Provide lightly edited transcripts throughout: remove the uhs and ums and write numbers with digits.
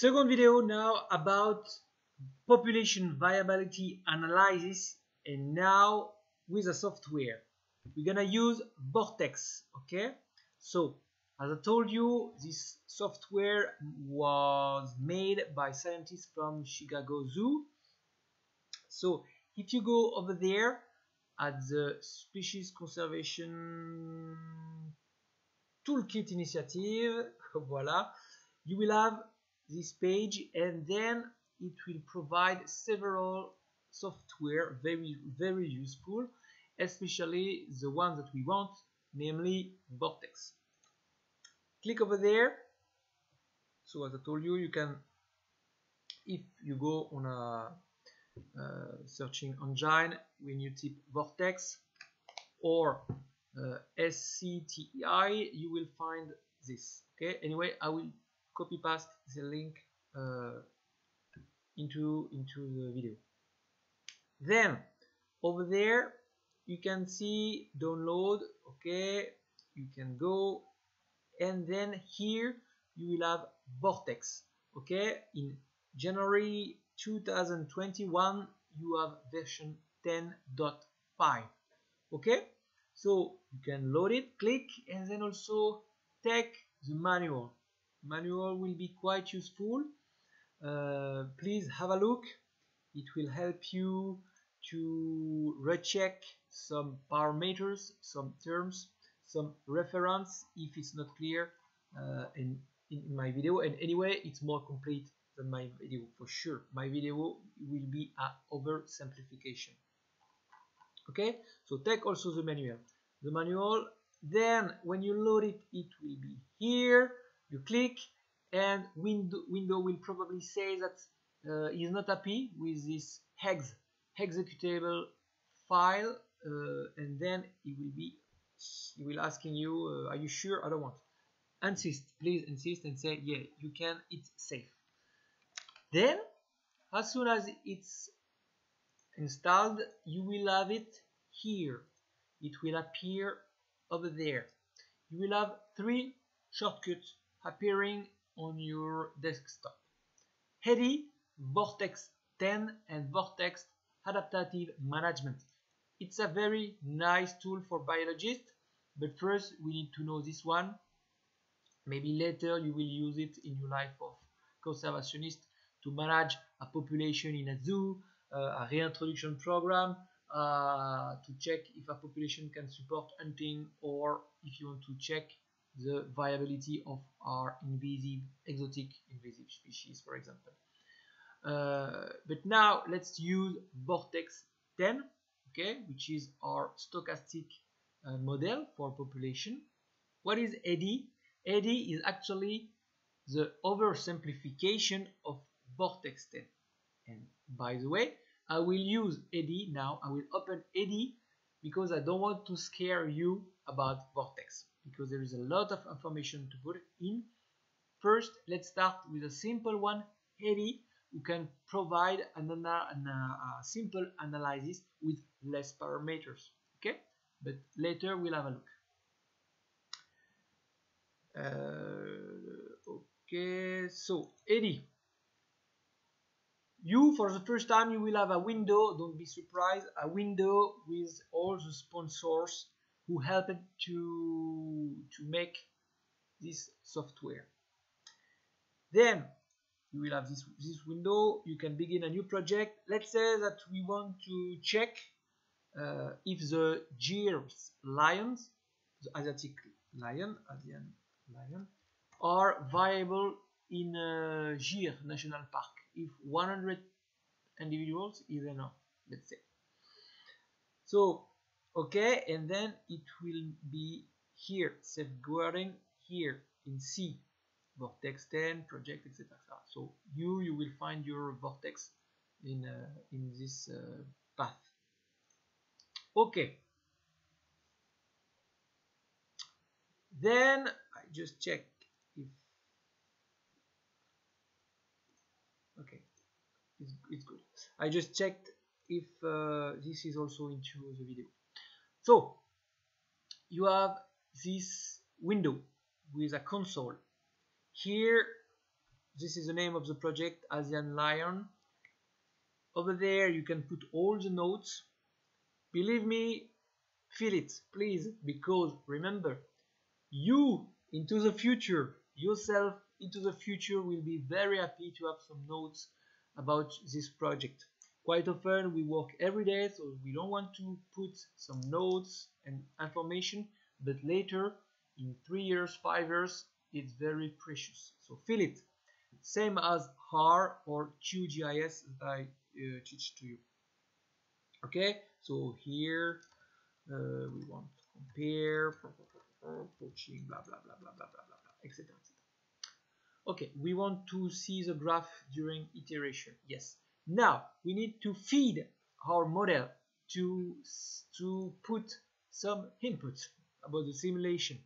Second video now about population viability analysis, and now with a software. We're gonna use Vortex, okay? So, as I told you, this software was made by scientists from Chicago Zoo. So, if you go over there at the Species Conservation Toolkit Initiative, voila, you will have this page, and then it will provide several software, very useful, especially the ones that we want, namely Vortex. Click over there. So as I told you, you can, if you go on a searching engine, when you type Vortex or SCTEI, you will find this. Okay, anyway, I will copy paste the link into the video. Then over there you can see download. Okay, you can go, and then here you will have Vortex. Okay, in January 2021 you have version 10.5. okay, so you can load it, click, and then also take the manual. Manual will be quite useful. Please have a look. It will help you to recheck some parameters, some terms, some reference if it's not clear in my video. And anyway, it's more complete than my video for sure. My video will be an oversimplification. Okay, so take also the manual. Then when you load it, it will be here. You click, and window will probably say that is not happy with this executable file, and then it will asking you, are you sure? I don't want. Please insist and say, yeah, you can, it's safe. Then as soon as it's installed, you will have it here. It will appear over there. You will have 3 shortcuts appearing on your desktop: HEDI, Vortex 10, and Vortex Adaptive Management. It's a very nice tool for biologists, but first we need to know this one. Maybe later you will use it in your life of conservationist to manage a population in a zoo, a reintroduction program, to check if a population can support hunting, or if you want to check the viability of our exotic invasive species, for example. But now let's use Vortex 10, okay, which is our stochastic model for population. What is EDI? EDI is actually the oversimplification of Vortex 10. And by the way, I will use EDI now. I will open EDI because I don't want to scare you about Vortex, because there is a lot of information to put in. First, let's start with a simple one, EDI, who can provide a simple analysis with less parameters. Okay, but later we'll have a look. Okay, so EDI. For the first time, you will have a window, don't be surprised, a window with all the sponsors who helped to make this software. Then you will have this window. You can begin a new project. Let's say that we want to check if the Gyrs lions, the Asian lion, are viable in Gyrs National Park. If 100 individuals is enough, let's say. So, okay, and then it will be here, safeguarding here in C, Vortex 10, project, etc. So you will find your Vortex in this path. Okay. Then I just check if okay, it's good. I just checked if this is also into the video. So you have this window with a console. Here this is the name of the project, Asian Lion. Over there you can put all the notes. Believe me, fill it, please, because remember, you into the future, yourself into the future, will be very happy to have some notes about this project. Quite often we work every day, so we don't want to put some notes and information, but later in 3 years, 5 years, it's very precious. So fill it. Same as R or QGIS that I teach to you. Okay, so here we want to compare poaching, blah blah blah blah blah blah blah, etc. Okay, we want to see the graph during iteration. Yes. Now we need to feed our model to put some input about the simulation.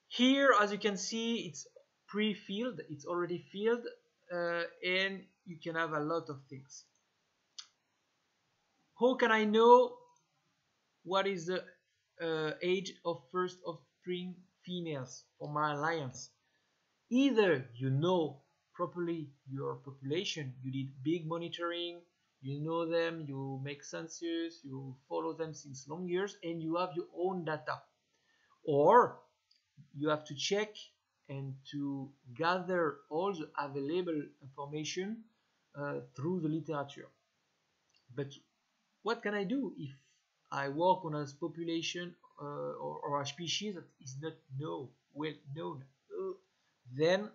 Here, as you can see, it's pre-filled, it's already filled, and you can have a lot of things. How can I know what is the age of first offspring females for my alliance? Either you know properly your population, you did big monitoring, you know them, you make census, you follow them since long years, and you have your own data. Or you have to check and to gather all the available information through the literature. But what can I do if I work on a population or a species that is not well known? Then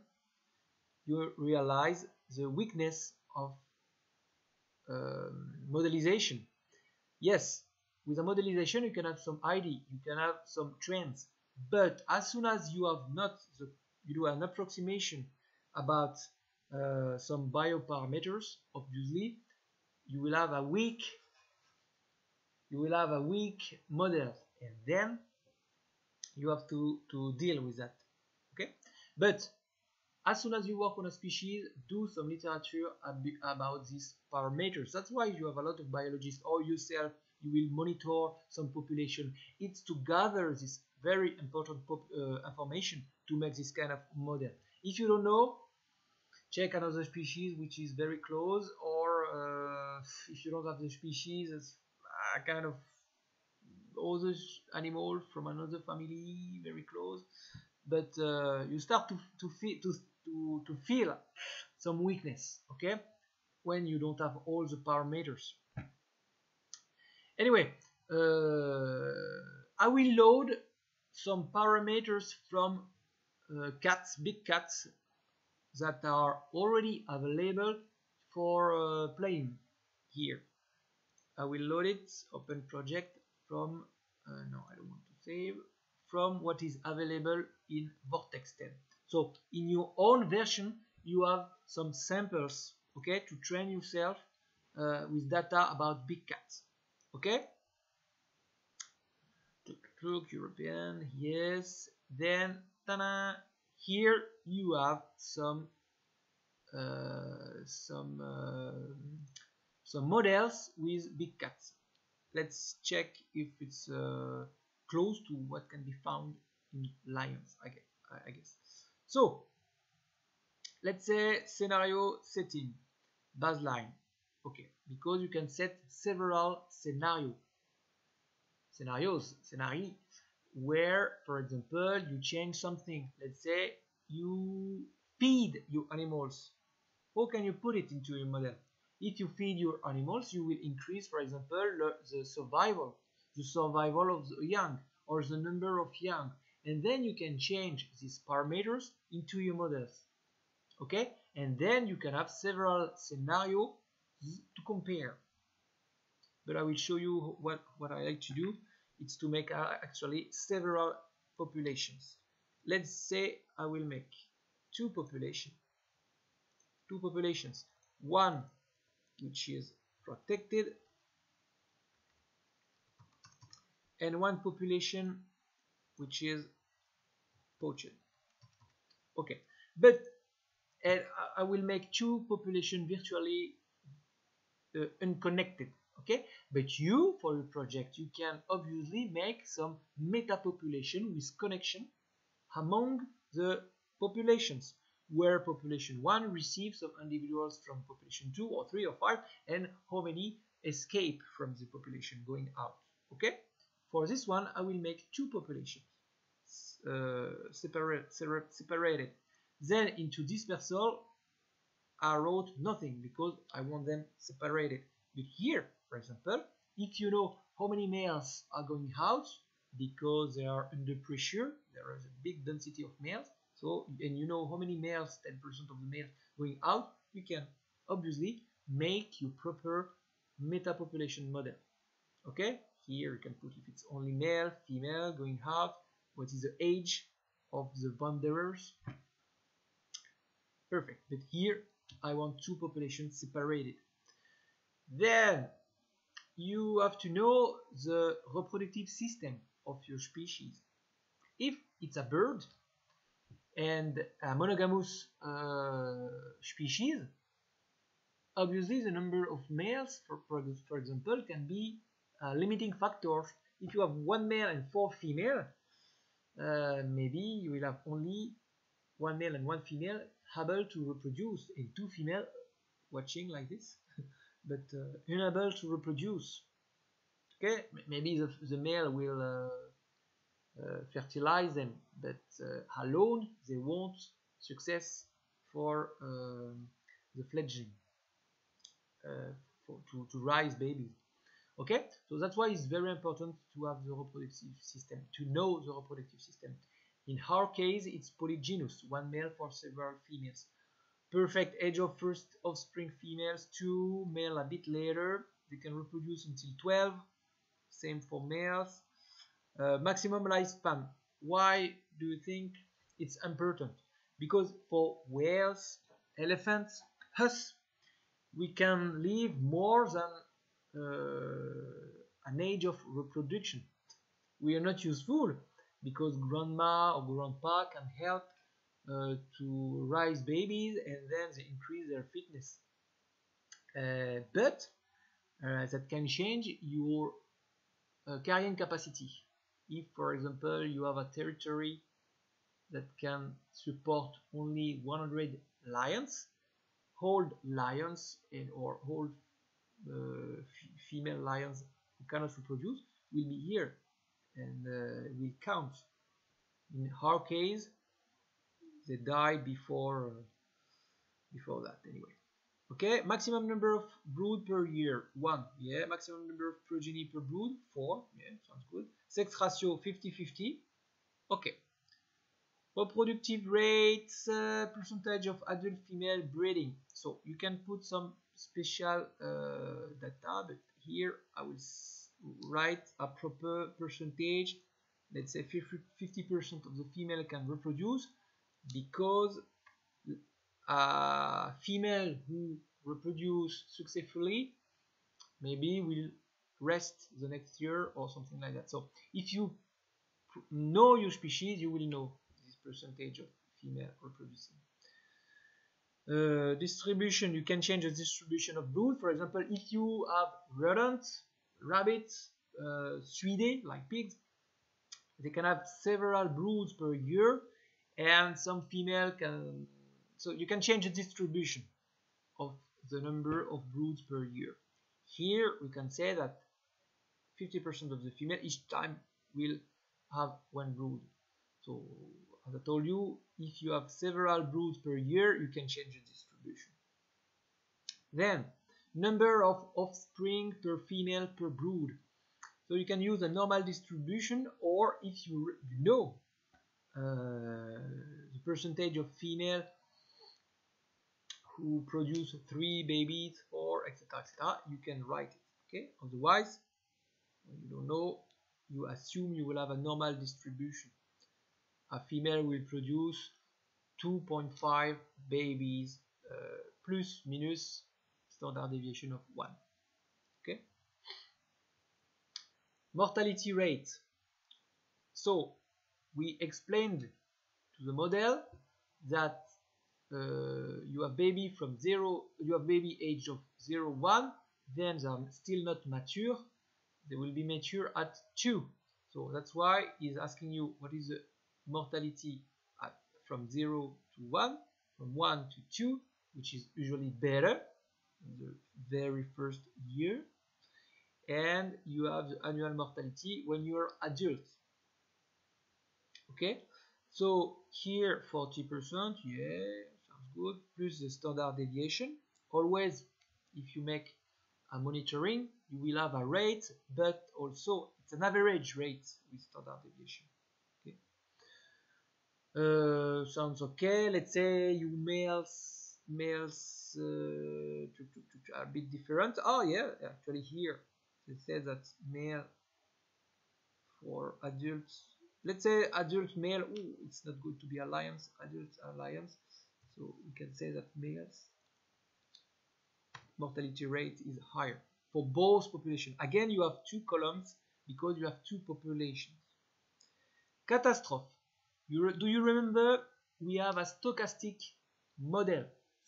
you realize the weakness of modelization. Yes, with a modelization you can have some idea, you can have some trends, but as soon as you have not you do an approximation about some bioparameters, obviously you will have a weak model, and then you have to deal with that. Okay, but as soon as you work on a species, do some literature about these parameters. That's why you have a lot of biologists, or yourself, you will monitor some population. It's to gather this very important information to make this kind of model. If you don't know, check another species which is very close, or if you don't have the species, it's a kind of other animal from another family very close, but you start to feel some weakness, okay, when you don't have all the parameters. Anyway, I will load some parameters from big cats that are already available for playing here. I will load it, open project from, no, I don't want to save, from what is available in Vortex 10. So in your own version, you have some samples, okay, to train yourself with data about big cats, okay? Look, European, yes. Then, ta-da, here you have some models with big cats. Let's check if it's close to what can be found in lions, I guess. So let's say scenario setting, baseline. Okay, because you can set several scenarios where, for example, you change something. Let's say you feed your animals. How can you put it into your model? If you feed your animals, you will increase, for example, the survival of the young, or the number of young, and then you can change these parameters into your models. Okay, and then you can have several scenarios to compare. But I will show you what I like to do. It's to make actually several populations. Let's say I will make two populations. One which is protected, and one population which is poached. Okay, but I will make two populations virtually unconnected. Okay, but you, for your project, you can obviously make some meta population with connection among the populations. where population 1 receives some individuals from population 2 or 3 or 5, and how many escape from the population going out. Okay, for this one I will make two populations separated. Then into dispersal I wrote nothing because I want them separated. But here, for example, if you know how many males are going out because they are under pressure, there is a big density of males, so, and you know how many males, 10% of the males going out, you can obviously make your proper meta-population model. Okay, here you can put if it's only male, female going out, what is the age of the wanderers. Perfect, but here I want two populations separated. Then you have to know the reproductive system of your species. If it's a bird and a monogamous species, obviously the number of males, for example, can be a limiting factor. If you have one male and 4 female, maybe you will have only one male and one female able to reproduce, and 2 female watching like this, but unable to reproduce. Okay, maybe the male will fertilize them, but alone they won't success for the fledgling, to rise babies. Okay, so that's why it's very important to have the reproductive system, to know the reproductive system. In our case, it's polygynous, one male for several females. Perfect age of first offspring females, 2 male a bit later. They can reproduce until 12. Same for males. Maximum lifespan. Why do you think it's important? Because for whales, elephants, us, we can live more than an age of reproduction. We are not useful because grandma or grandpa can help to raise babies and then they increase their fitness. But that can change your carrying capacity. If, for example, you have a territory that can support only 100 lions, old lions and or old female lions who cannot reproduce will be here and will count. In our case, they die before that anyway. Okay, maximum number of brood per year, 1. Yeah, maximum number of progeny per brood, 4. Yeah, sounds good. Sex ratio 50-50. Okay. Reproductive rates, percentage of adult female breeding. So you can put some special data, but here I will write a proper percentage. Let's say 50% of the female can reproduce, because a female who reproduce successfully maybe will rest the next year or something like that. So if you know your species, you will know this percentage of female reproducing. Distribution, you can change the distribution of brood. For example, if you have rodents, rabbits, suidae like pigs, they can have several broods per year, and some female can, so you can change the distribution of the number of broods per year. Here we can say that 50% of the female each time will have one brood. So as I told you, if you have several broods per year, you can change the distribution. Then number of offspring per female per brood. So you can use a normal distribution, or if you know the percentage of female who produce 3 babies, 4, etc., etc., you can write it. Okay. Otherwise, when you don't know, you assume you will have a normal distribution. A female will produce 2.5 babies, plus minus standard deviation of 1. Okay. Mortality rate. So we explained to the model that you have baby from 0, you have baby age of 0, 1, then they are still not mature. They will be mature at 2. So that's why he's asking you what is the mortality from 0 to 1. from 1 to 2, which is usually better in the very first year, and you have the annual mortality when you're adult. Okay, so here 40%, yeah, sounds good, plus the standard deviation. Always, if you make a monitoring, you will have a rate, but also it's an average rate with standard deviation. Okay, sounds okay. Let's say you males are a bit different. Oh yeah, actually here it says that male for adults. Let's say adult male. Ooh, it's not good to be alliance. Adults alliance. So we can say that males mortality rate is higher for both populations. Again, you have two columns because you have two populations. Catastrophe. Do you remember we have a stochastic model?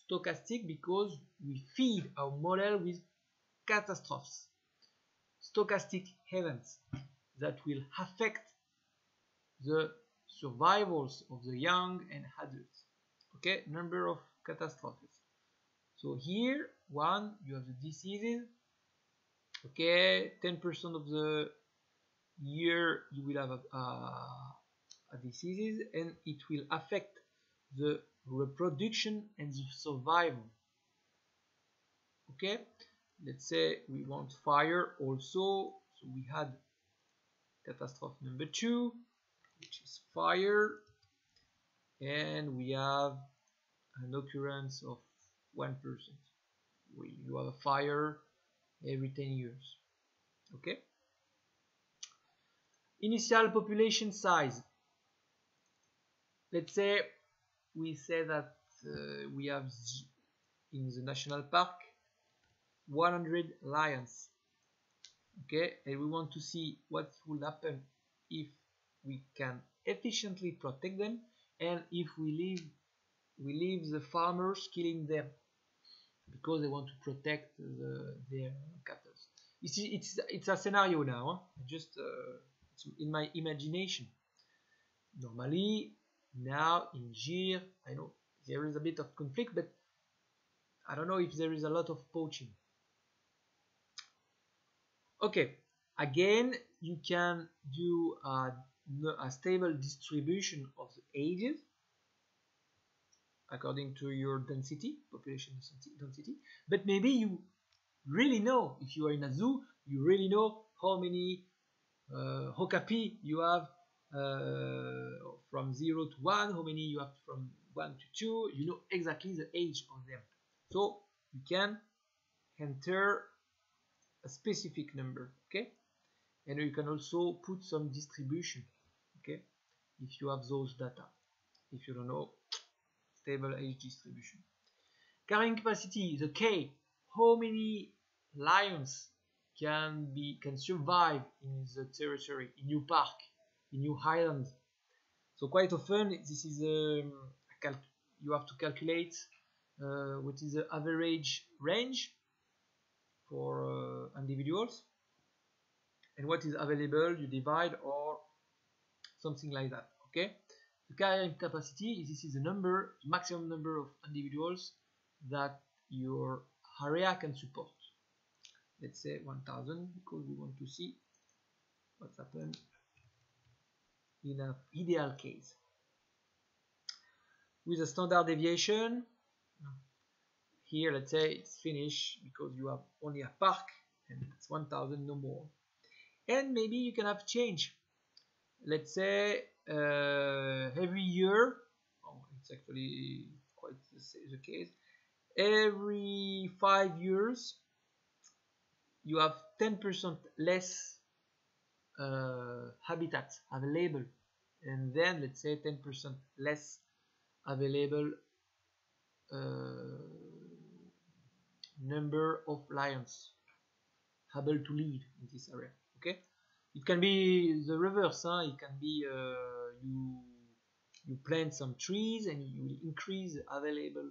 Stochastic because we feed our model with catastrophes, stochastic events that will affect the survivals of the young and adults. Okay, number of catastrophes. So here, one, you have the diseases. Okay, 10% of the year you will have a diseases, and it will affect the reproduction and the survival. Okay, let's say we want fire also, so we had catastrophe number 2, which is fire, and we have an occurrence of 1%. You have a fire every 10 years. Okay, initial population size. Let's say we say that we have in the national park 100 lions. Okay, and we want to see what will happen if we can efficiently protect them, and if we leave the farmers killing them because they want to protect their cattle. It's a scenario now, huh? Just it's in my imagination. Normally, now in GIR, I know there is a bit of conflict, but I don't know if there is a lot of poaching. Okay, again, you can do a stable distribution of the ages according to your density, population density, but maybe you really know, if you are in a zoo, you really know how many okapi you have from 0 to 1, how many you have from 1 to 2, you know exactly the age of them. So you can enter a specific number, okay? And you can also put some distribution, okay? If you have those data. If you don't know, stable age distribution. Carrying capacity, the K, how many lions can survive in the territory, in your park, in your island. So quite often this is you have to calculate what is the average range for individuals, and what is available you divide, or something like that. Okay, the carrying capacity, this is the maximum number of individuals that your area can support. Let's say 1000, because we want to see what's happened in an ideal case. With a standard deviation, here let's say it's finished because you have only a park and it's 1000, no more. And maybe you can have change. Let's say every year, it's actually quite the case, every 5 years you have 10% less habitat available, and then let's say 10% less available number of lions able to live in this area. Okay, it can be the reverse, huh? It can be you plant some trees and you will increase the available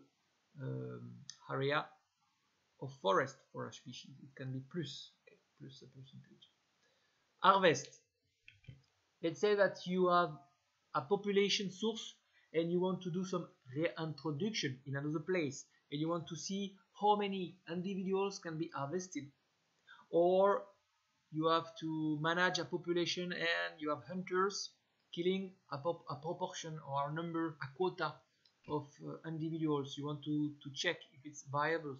area of forest for a species. It can be plus, okay, plus a percentage. Harvest. Let's say that you have a population source and you want to do some reintroduction in another place, and you want to see how many individuals can be harvested, or you have to manage a population and you have hunters killing a proportion or a number, a quota of individuals. You want to check if it's viable,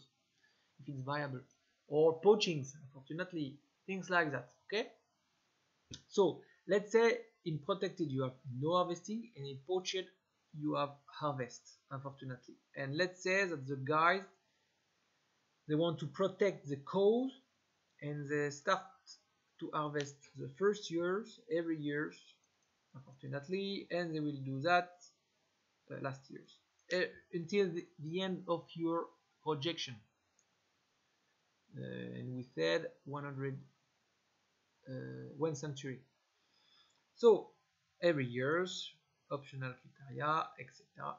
or poaching, unfortunately, things like that. Okay, so let's say in protected you have no harvesting, and in poached you have harvest, unfortunately. And let's say that the guys, they want to protect the cows, and they start to harvest the first years, every years, unfortunately, and they will do that last years until the end of your projection. And we said 1 century. So every years, optional criteria, etc., etc.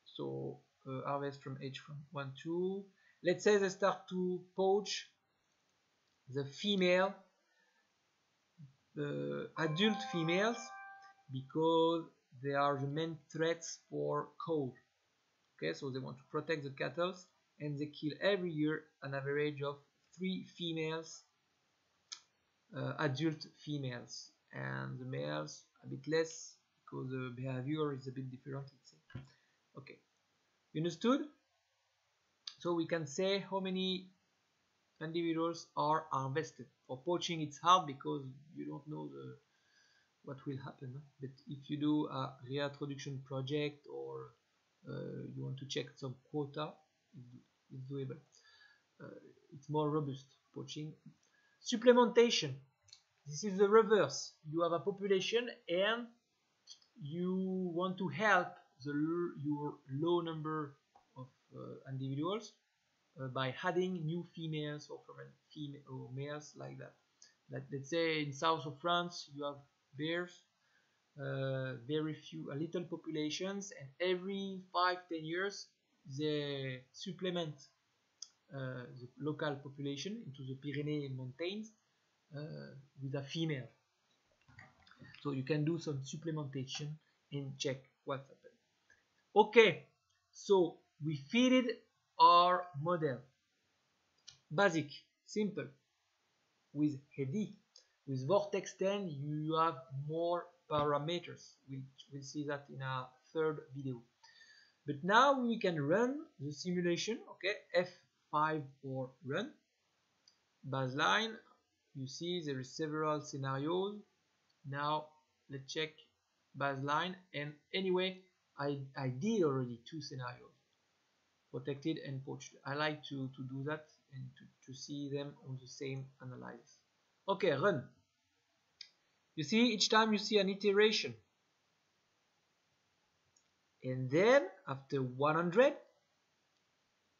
So harvest from age from 1 to, let's say they start to poach the female, adult females, because they are the main threats for cows. Okay, so they want to protect the cattle, and they kill every year an average of 3 females, adult females, and the males a bit less because the behavior is a bit different, let's say. Okay, you understood? So we can say how many individuals are harvested. For poaching it's hard because you don't know what will happen, but if you do a reintroduction project, or you want to check some quota, it's doable. It's more robust, poaching. Supplementation, this is the reverse. You have a population and you want to help your low number of individuals by adding new females or female or males, like that. Let's say in south of France you have bears, very few, a little populations, and every 5-10 years they supplement the local population into the Pyrenees mountains with a female. So you can do some supplementation and check what happened. Okay, so we fitted our model. Basic, simple. With Hedi, with Vortex 10, you have more parameters. We'll see that in a third video. But now we can run the simulation. Okay, F5 or run. Baseline, you see there is several scenarios. Now let's check baseline, and anyway I did already 2 scenarios, protected and poached. I like to do that and to see them on the same analysis. Okay, run. You see, each time you see an iteration, and then after 100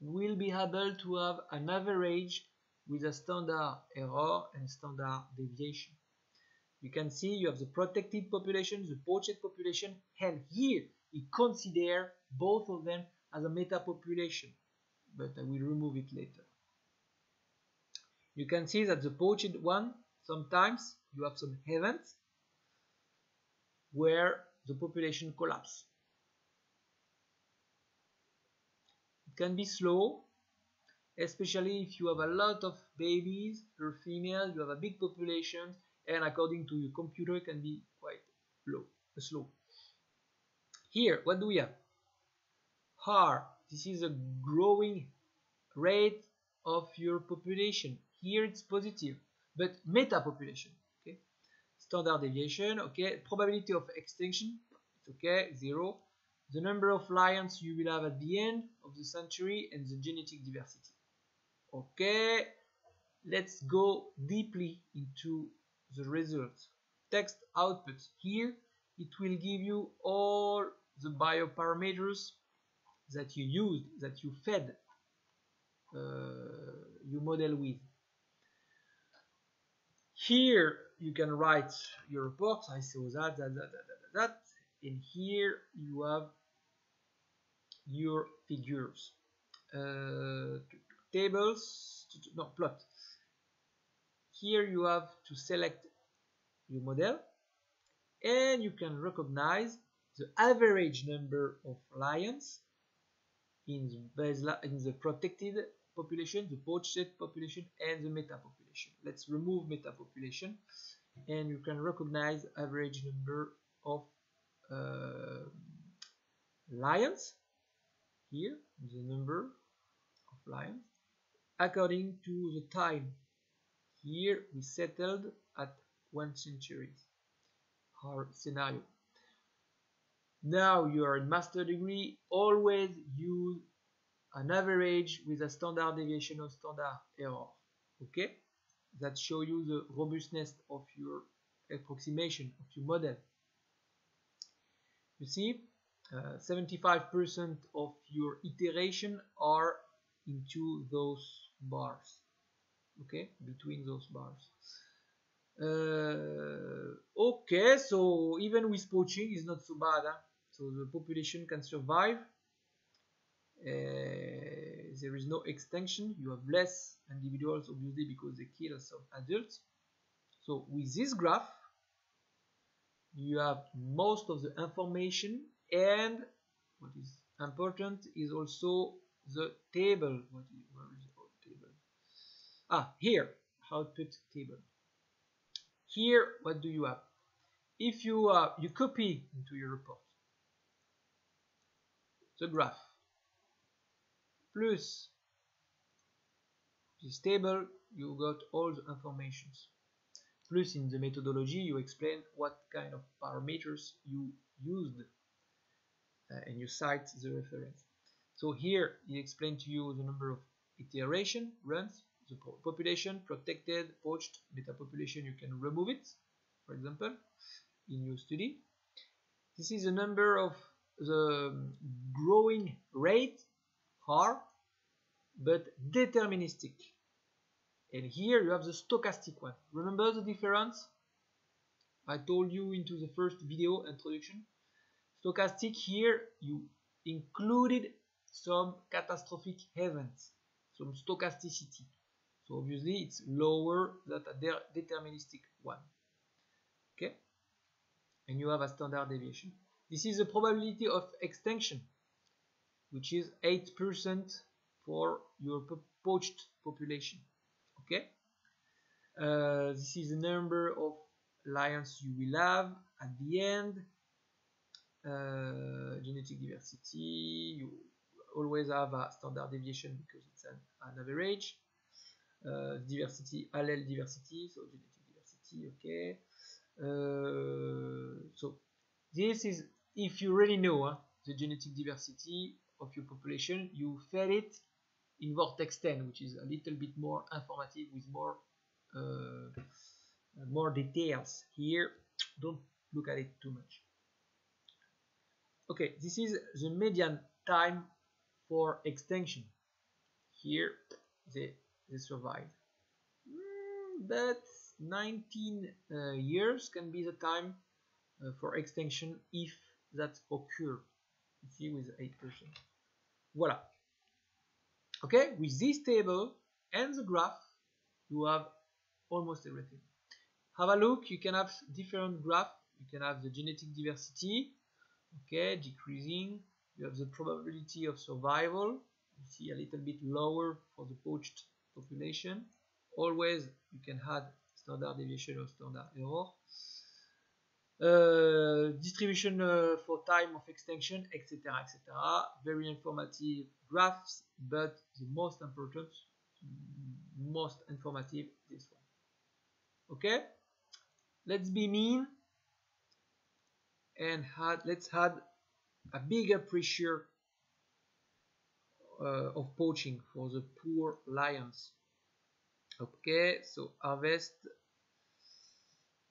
we'll be able to have an average with a standard error and standard deviation. You can see you have the protected population, the poached population, and here we consider both of them as a meta population, but I will remove it later. You can see that the poached one, sometimes you have some events where the population collapses. It can be slow, especially if you have a lot of babies per female, you have a big population, and according to your computer it can be quite slow. Here, what do we have? R, this is a growing rate of your population. Here it's positive, but meta population. Okay, standard deviation. Okay, probability of extinction. It's okay, 0. The number of lions you will have at the end of the century, and the genetic diversity. Okay, let's go deeply into the results. Text output. Here it will give you all the bioparameters that you used, that you fed your model with. Here you can write your reports. I saw that, and here you have your figures, tables, plot. Here you have to select your model, and you can recognize the average number of lions in the protected population, the poached population, and the meta population. Let's remove meta population, and you can recognize average number of lions here, the number of lions according to the time. Here we settled at 1 century, our scenario. Now you are in master degree, always use an average with a standard deviation or standard error. Okay, that show you the robustness of your approximation of your model. You see, 75% of your iteration are into those bars. Okay, between those bars. Okay, so even with poaching is not so bad, huh? So the population can survive. There is no extinction. You have less individuals, obviously, because they kill some adults. So with this graph, you have most of the information, and what is important is also the table. Where is the table? Ah, here, output table. Here, what do you have? If you copy into your report the graph plus this table, you got all the informations. Plus in the methodology, you explain what kind of parameters you used and you cite the reference. So here, he explained to you the number of iteration runs, the population, protected, poached, meta population, you can remove it, for example, in your study. This is the number of the growing rate, R, but deterministic. And here you have the stochastic one. Remember the difference? I told you into the first video introduction. Stochastic, here you included some catastrophic events, some stochasticity. So obviously it's lower than a deterministic one. Okay? And you have a standard deviation. This is the probability of extinction, which is 8% for your poached population. Okay? This is the number of lions you will have at the end. Genetic diversity, you always have a standard deviation because it's an average. Diversity, allele diversity, so genetic diversity, okay. So this is, if you really know the genetic diversity of your population, you fed it in Vortex 10, which is a little bit more informative with more details. Here, don't look at it too much. Okay, this is the median time for extinction. Here, they survived. But 19 years can be the time for extinction if that occurs. You see, with 8%. Voila. Okay, with this table and the graph, you have almost everything. Have a look. You can have different graphs. You can have the genetic diversity, okay, decreasing. You have the probability of survival. You see a little bit lower for the poached population. Always you can add standard deviation or standard error. Distribution for time of extinction, etc., etc. Very informative graphs, but the most important, most informative, this one. Okay, let's be mean and let's add a bigger pressure of poaching for the poor lions. Okay, so harvest.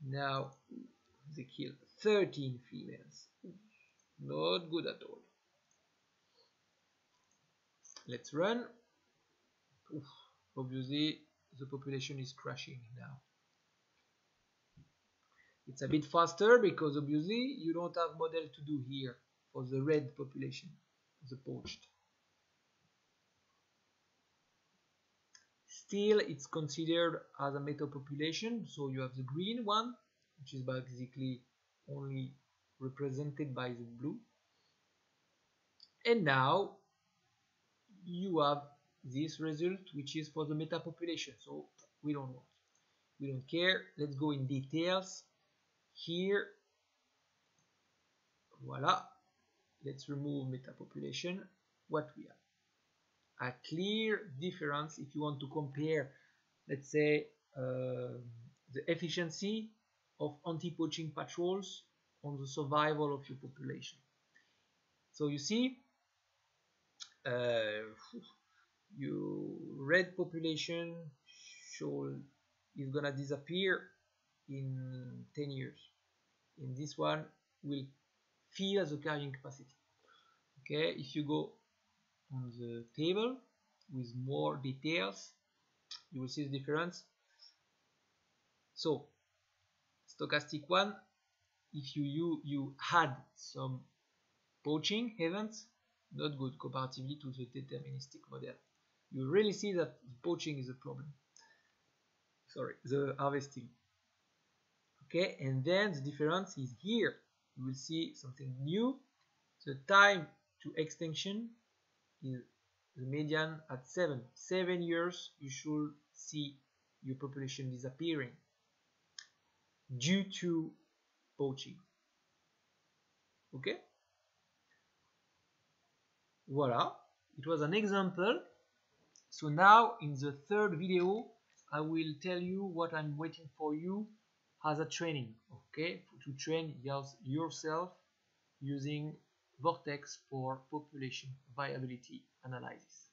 Now they kill 13 females. Not good at all. Let's run. Oof, obviously the population is crashing now. It's a bit faster because obviously you don't have model to do here for the red population, the poached. Still, it's considered as a meta population, so you have the green one, which is basically only represented by the blue. And now you have this result, which is for the meta population. So we don't care. Let's go in details here. Voila. Let's remove meta population. What we have, a clear difference if you want to compare, let's say, the efficiency of anti-poaching patrols on the survival of your population. So you see, your red population is gonna disappear in 10 years, and this one will fill the carrying capacity. Okay, if you go on the table with more details, you will see the difference. So stochastic one, if you had some poaching events, not good comparatively to the deterministic model. You really see that poaching is a problem. Sorry, the harvesting. Okay, and then the difference is here. You will see something new. The time to extinction is the median at 7 years. You should see your population disappearing due to poaching. Okay, voila, it was an example. So now in the third video I will tell you what I'm waiting for you as a training, okay, to train yourself using Vortex for population viability analysis.